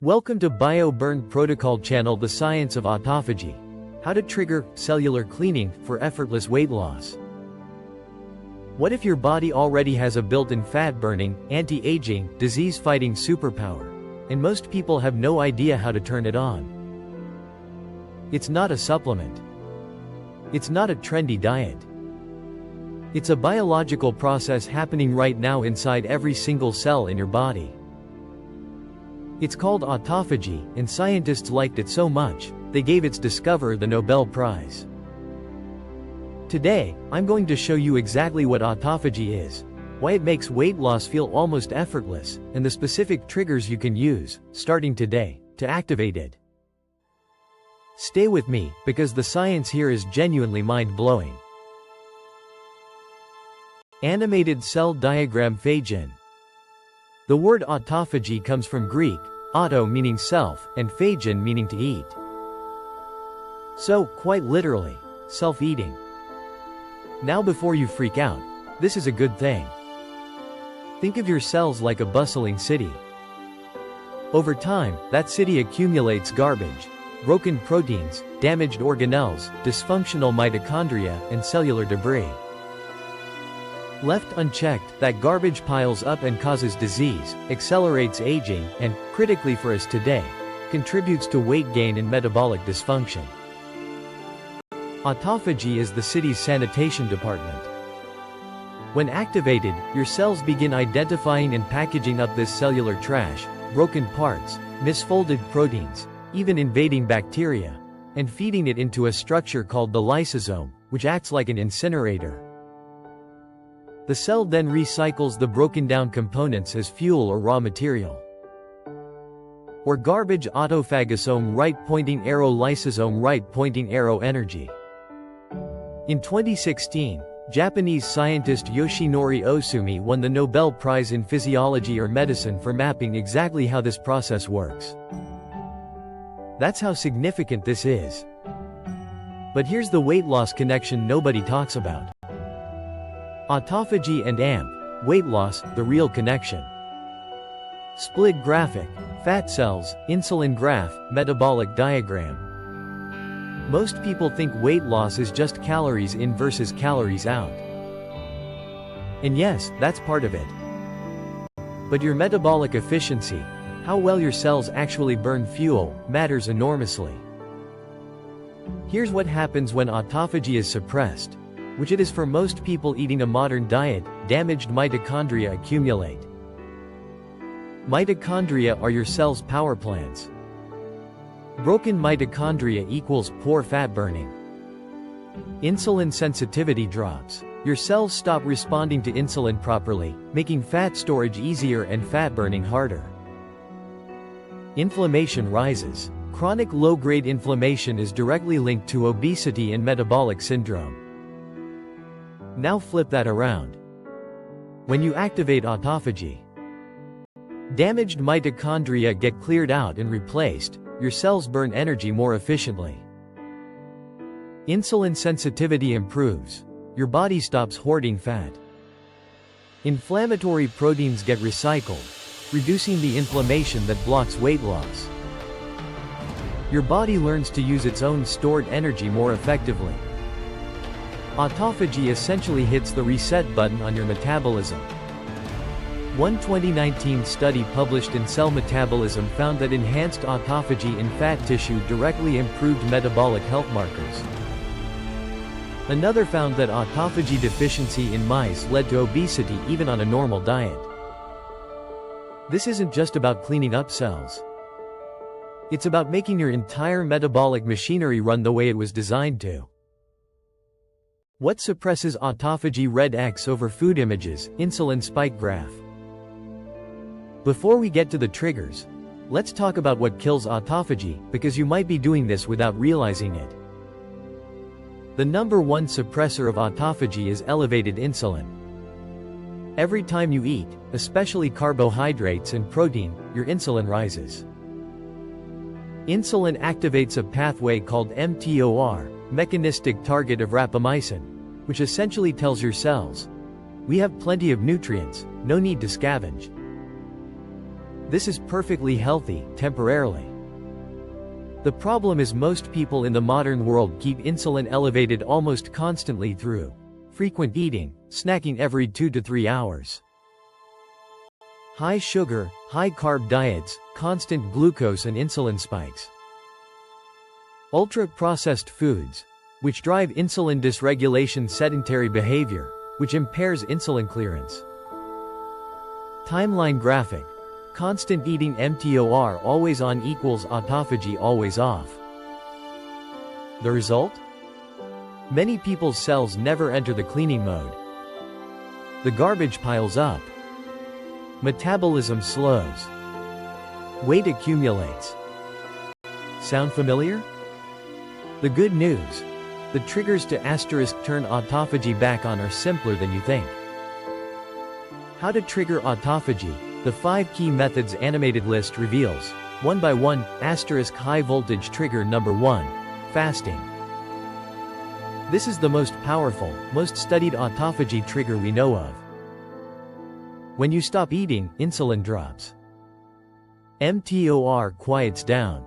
Welcome to Bio-Burn Protocol channel, the science of autophagy. How to trigger cellular cleaning for effortless weight loss. What if your body already has a built-in fat-burning, anti-aging, disease-fighting superpower, and most people have no idea how to turn it on? It's not a supplement. It's not a trendy diet. It's a biological process happening right now inside every single cell in your body. It's called autophagy, and scientists liked it so much, they gave its discoverer the Nobel Prize. Today, I'm going to show you exactly what autophagy is, why it makes weight loss feel almost effortless, and the specific triggers you can use, starting today, to activate it. Stay with me, because the science here is genuinely mind-blowing. Animated cell diagram phagen. The word autophagy comes from Greek, auto meaning self, and phagen meaning to eat. So, quite literally, self-eating. Now before you freak out, this is a good thing. Think of your cells like a bustling city. Over time, that city accumulates garbage, broken proteins, damaged organelles, dysfunctional mitochondria, and cellular debris. Left unchecked, that garbage piles up and causes disease, accelerates aging, and, critically for us today, contributes to weight gain and metabolic dysfunction. Autophagy is the city's sanitation department. When activated, your cells begin identifying and packaging up this cellular trash, broken parts, misfolded proteins, even invading bacteria, and feeding it into a structure called the lysosome, which acts like an incinerator. The cell then recycles the broken-down components as fuel or raw material. Or garbage. Autophagosome right-pointing arrow, lysosome right-pointing arrow. Energy. In 2016, Japanese scientist Yoshinori Ohsumi won the Nobel Prize in Physiology or Medicine for mapping exactly how this process works. That's how significant this is. But here's the weight loss connection nobody talks about. Autophagy and AMP, weight loss, the real connection. Split graphic, fat cells, insulin graph, metabolic diagram. Most people think weight loss is just calories in versus calories out. And yes, that's part of it. But your metabolic efficiency, how well your cells actually burn fuel, matters enormously. Here's what happens when autophagy is suppressed, which it is for most people eating a modern diet. Damaged mitochondria accumulate. Mitochondria are your cell's power plants. Broken mitochondria equals poor fat burning. Insulin sensitivity drops. Your cells stop responding to insulin properly, making fat storage easier and fat burning harder. Inflammation rises. Chronic low-grade inflammation is directly linked to obesity and metabolic syndrome. Now flip that around. When you activate autophagy, damaged mitochondria get cleared out and replaced, your cells burn energy more efficiently. Insulin sensitivity improves. Your body stops hoarding fat. Inflammatory proteins get recycled, reducing the inflammation that blocks weight loss. Your body learns to use its own stored energy more effectively. Autophagy essentially hits the reset button on your metabolism. One 2019 study published in Cell Metabolism found that enhanced autophagy in fat tissue directly improved metabolic health markers. Another found that autophagy deficiency in mice led to obesity even on a normal diet. This isn't just about cleaning up cells. It's about making your entire metabolic machinery run the way it was designed to. What suppresses autophagy? Red X over food images, insulin spike graph. Before we get to the triggers, let's talk about what kills autophagy, because you might be doing this without realizing it. The number one suppressor of autophagy is elevated insulin. Every time you eat, especially carbohydrates and protein, your insulin rises. Insulin activates a pathway called mTOR, mechanistic target of rapamycin, which essentially tells your cells, we have plenty of nutrients, no need to scavenge. This is perfectly healthy, temporarily. The problem is most people in the modern world keep insulin elevated almost constantly through frequent eating, snacking every 2 to 3 hours. High sugar, high carb diets, constant glucose and insulin spikes. Ultra-processed foods, which drive insulin dysregulation, sedentary behavior, which impairs insulin clearance. Timeline graphic. Constant eating mTOR always on equals autophagy always off. The result? Many people's cells never enter the cleaning mode. The garbage piles up. Metabolism slows. Weight accumulates. Sound familiar? The good news. The triggers to turn autophagy back on are simpler than you think. How to trigger autophagy. The 5 key methods animated list reveals, 1 by 1, high voltage trigger number 1, fasting. This is the most powerful, most studied autophagy trigger we know of. When you stop eating, insulin drops. mTOR quiets down.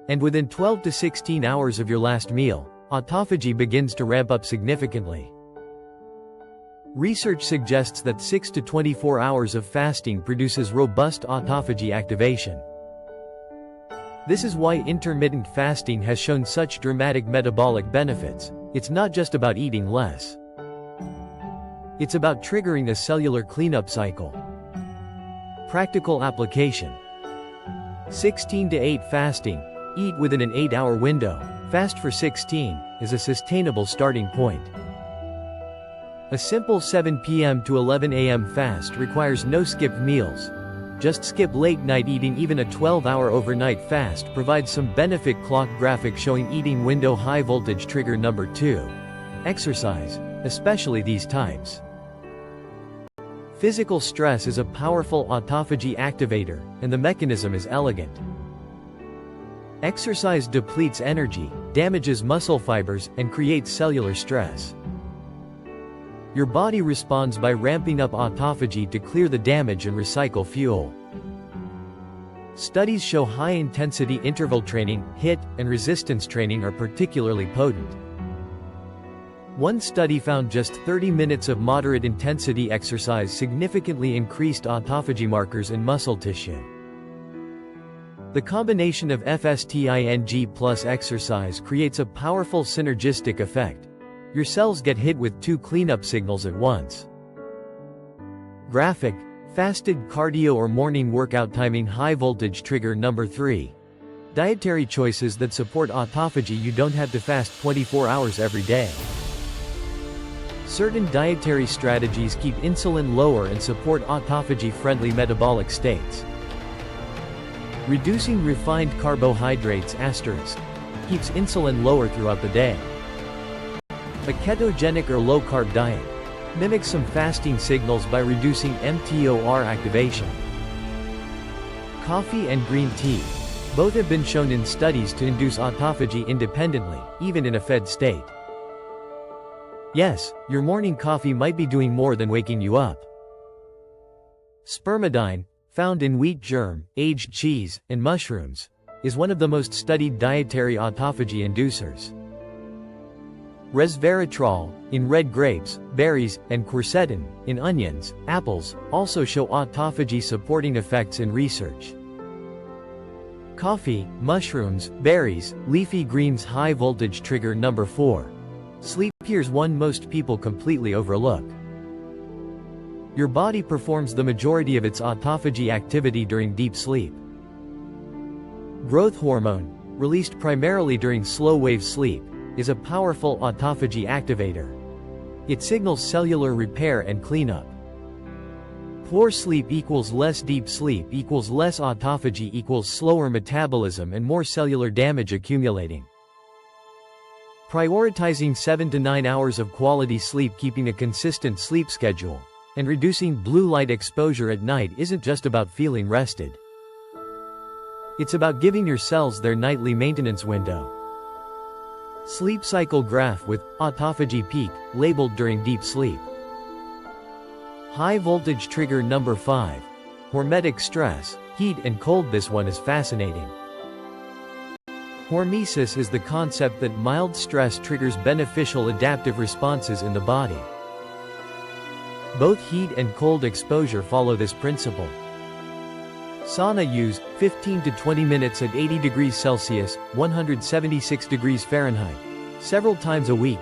And within 12 to 16 hours of your last meal, autophagy begins to ramp up significantly. Research suggests that 6 to 24 hours of fasting produces robust autophagy activation. This is why intermittent fasting has shown such dramatic metabolic benefits. It's not just about eating less. It's about triggering a cellular cleanup cycle. Practical application. 16 to 8 fasting. Eat within an 8-hour window. Fast for 16 is a sustainable starting point. A simple 7 p.m. to 11 a.m. fast requires no skipped meals. Just skip late night eating. Even a 12-hour overnight fast provides some benefit. Clock graphic showing eating window. High voltage trigger number 2. Exercise, especially these types. Physical stress is a powerful autophagy activator, and the mechanism is elegant. Exercise depletes energy, damages muscle fibers, and creates cellular stress. Your body responds by ramping up autophagy to clear the damage and recycle fuel. Studies show high-intensity interval training, HIIT, and resistance training are particularly potent. One study found just 30 minutes of moderate-intensity exercise significantly increased autophagy markers in muscle tissue. The combination of fasting plus exercise creates a powerful synergistic effect. Your cells get hit with 2 cleanup signals at once. Graphic. Fasted cardio or morning workout timing. High voltage trigger number 3. Dietary choices that support autophagy. You don't have to fast 24 hours every day. Certain dietary strategies keep insulin lower and support autophagy-friendly metabolic states. Reducing refined carbohydrates keeps insulin lower throughout the day. A ketogenic or low-carb diet mimics some fasting signals by reducing mTOR activation. Coffee and green tea. Both have been shown in studies to induce autophagy independently, even in a fed state. Yes, your morning coffee might be doing more than waking you up. Spermidine, found in wheat germ, aged cheese, and mushrooms, is one of the most studied dietary autophagy inducers. Resveratrol, in red grapes, berries, and quercetin, in onions, apples, also show autophagy-supporting effects in research. Coffee, mushrooms, berries, leafy greens. High voltage trigger number 4. Sleep. Here's one most people completely overlook. Your body performs the majority of its autophagy activity during deep sleep. Growth hormone, released primarily during slow-wave sleep, is a powerful autophagy activator. It signals cellular repair and cleanup. Poor sleep equals less deep sleep equals less autophagy equals slower metabolism and more cellular damage accumulating. Prioritizing 7 to 9 hours of quality sleep, keeping a consistent sleep schedule, and reducing blue light exposure at night isn't just about feeling rested. It's about giving your cells their nightly maintenance window. Sleep cycle graph with autophagy peak labeled during deep sleep. High voltage trigger number 5. Hormetic stress, heat and cold. This one is fascinating. Hormesis is the concept that mild stress triggers beneficial adaptive responses in the body. Both heat and cold exposure follow this principle. Sauna use, 15 to 20 minutes at 80 degrees Celsius, 176 degrees Fahrenheit, several times a week,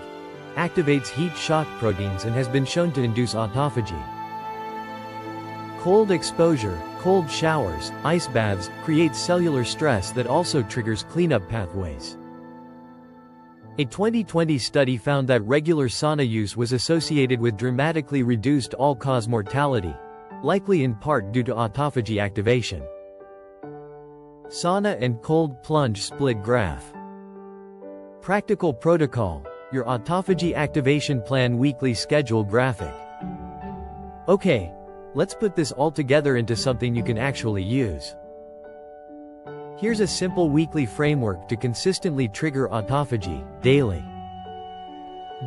activates heat shock proteins and has been shown to induce autophagy. Cold exposure, cold showers, ice baths, create cellular stress that also triggers cleanup pathways. A 2020 study found that regular sauna use was associated with dramatically reduced all-cause mortality, likely in part due to autophagy activation. Sauna and cold plunge split graph. Practical protocol, your autophagy activation plan weekly schedule graphic. Okay, let's put this all together into something you can actually use. Here's a simple weekly framework to consistently trigger autophagy, daily.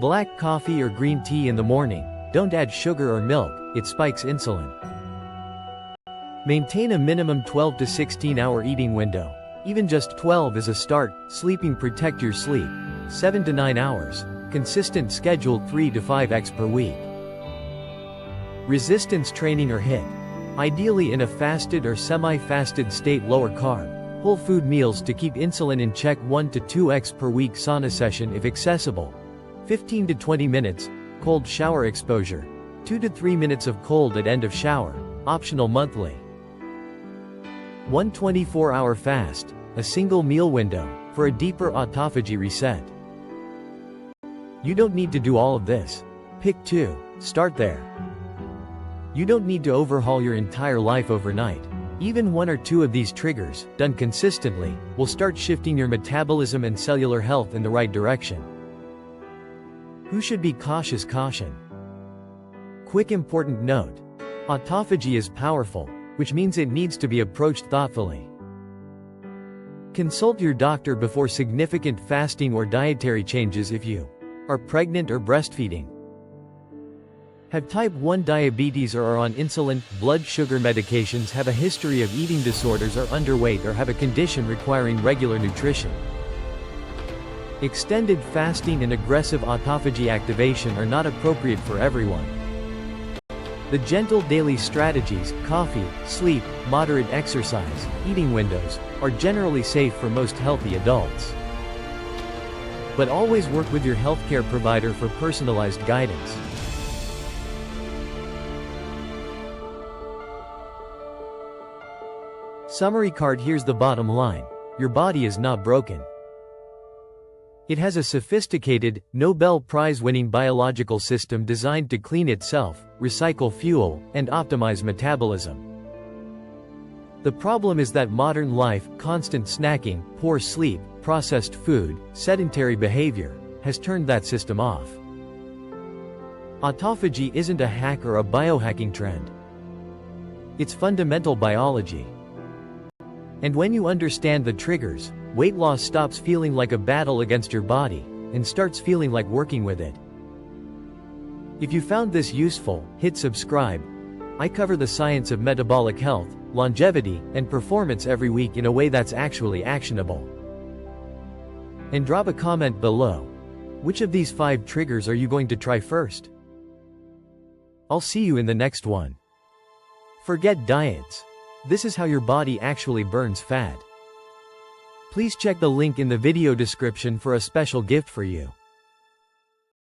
Black coffee or green tea in the morning. Don't add sugar or milk, it spikes insulin. Maintain a minimum 12 to 16 hour eating window. Even just 12 is a start. Sleeping, protect your sleep. 7 to 9 hours. Consistent schedule 3 to 5x per week. Resistance training or HIIT. Ideally in a fasted or semi-fasted state. Lower carb, whole food meals to keep insulin in check. 1 to 2x per week. Sauna session if accessible. 15 to 20 minutes. Cold shower exposure. 2 to 3 minutes of cold at end of shower. Optional monthly. 1 24-hour fast, a single meal window, for a deeper autophagy reset. You don't need to do all of this. Pick 2, start there. You don't need to overhaul your entire life overnight. Even 1 or 2 of these triggers, done consistently, will start shifting your metabolism and cellular health in the right direction. Who should be cautious? Caution. Quick important note. Autophagy is powerful, which means it needs to be approached thoughtfully. Consult your doctor before significant fasting or dietary changes if you are pregnant or breastfeeding, have type 1 diabetes or are on insulin, blood sugar medications, have a history of eating disorders, are underweight, or have a condition requiring regular nutrition. Extended fasting and aggressive autophagy activation are not appropriate for everyone. The gentle daily strategies, coffee, sleep, moderate exercise, eating windows, are generally safe for most healthy adults. But always work with your healthcare provider for personalized guidance. Summary card. Here's the bottom line. Your body is not broken. It has a sophisticated, Nobel Prize-winning biological system designed to clean itself, recycle fuel, and optimize metabolism. The problem is that modern life, constant snacking, poor sleep, processed food, sedentary behavior, has turned that system off. Autophagy isn't a hack or a biohacking trend. It's fundamental biology. And when you understand the triggers, weight loss stops feeling like a battle against your body, and starts feeling like working with it. If you found this useful, hit subscribe. I cover the science of metabolic health, longevity, and performance every week in a way that's actually actionable. And drop a comment below. Which of these 5 triggers are you going to try first? I'll see you in the next one. Forget diets. This is how your body actually burns fat. Please check the link in the video description for a special gift for you.